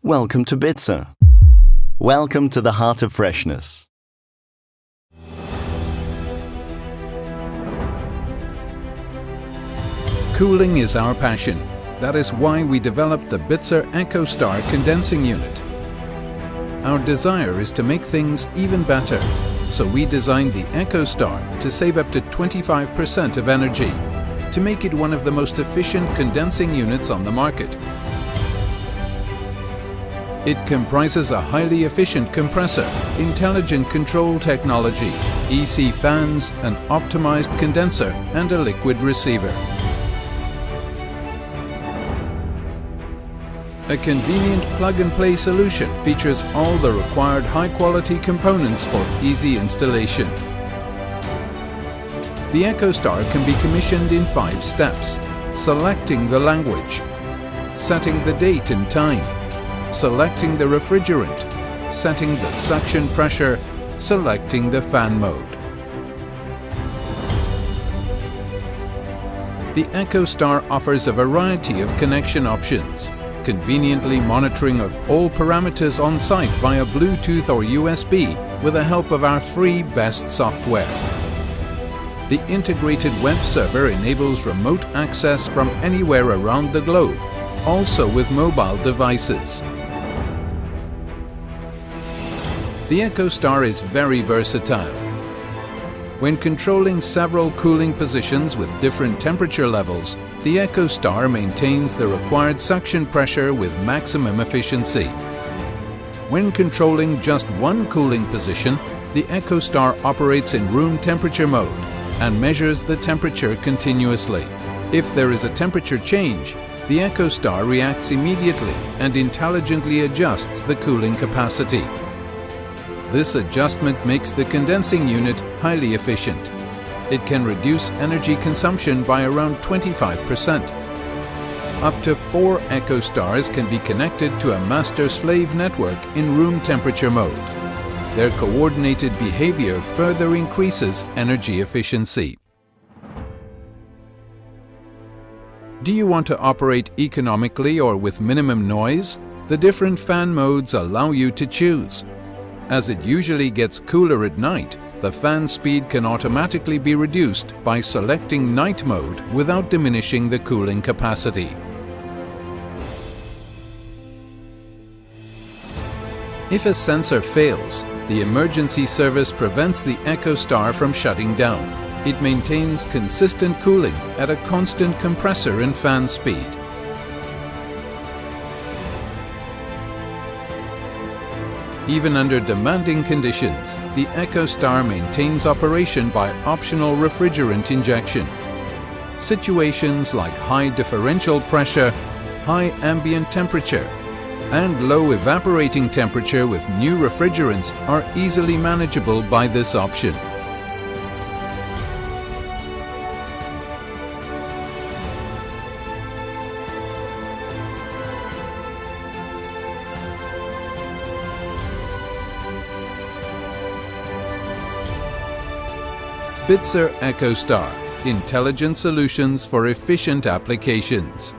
Welcome to BITZER. Welcome to the heart of freshness. Cooling is our passion. That is why we developed the BITZER ECOSTAR condensing unit. Our desire is to make things even better, so we designed the ECOSTAR to save up to 25% of energy, to make it one of the most efficient condensing units on the market. It comprises a highly efficient compressor, intelligent control technology, EC fans, an optimized condenser, and a liquid receiver. A convenient plug-and-play solution features all the required high-quality components for easy installation. The ECOSTAR can be commissioned in 5 steps: selecting the language, setting the date and time, selecting the refrigerant, setting the suction pressure, selecting the fan mode. The ECOSTAR offers a variety of connection options, conveniently monitoring of all parameters on site via Bluetooth or USB with the help of our free BEST software. The integrated web server enables remote access from anywhere around the globe, also with mobile devices. The ECOSTAR is very versatile. When controlling several cooling positions with different temperature levels, the ECOSTAR maintains the required suction pressure with maximum efficiency. When controlling just one cooling position, the ECOSTAR operates in room temperature mode and measures the temperature continuously. If there is a temperature change, the ECOSTAR reacts immediately and intelligently adjusts the cooling capacity. This adjustment makes the condensing unit highly efficient. It can reduce energy consumption by around 25%. Up to 4 ECOSTARs can be connected to a master-slave network in room temperature mode. Their coordinated behavior further increases energy efficiency. Do you want to operate economically or with minimum noise? The different fan modes allow you to choose. As it usually gets cooler at night, the fan speed can automatically be reduced by selecting night mode without diminishing the cooling capacity. If a sensor fails, the emergency service prevents the ECOSTAR from shutting down. It maintains consistent cooling at a constant compressor and fan speed. Even under demanding conditions, the ECOSTAR maintains operation by optional refrigerant injection. Situations like high differential pressure, high ambient temperature, and low evaporating temperature with new refrigerants are easily manageable by this option. BITZER ECOSTAR, intelligent solutions for efficient applications.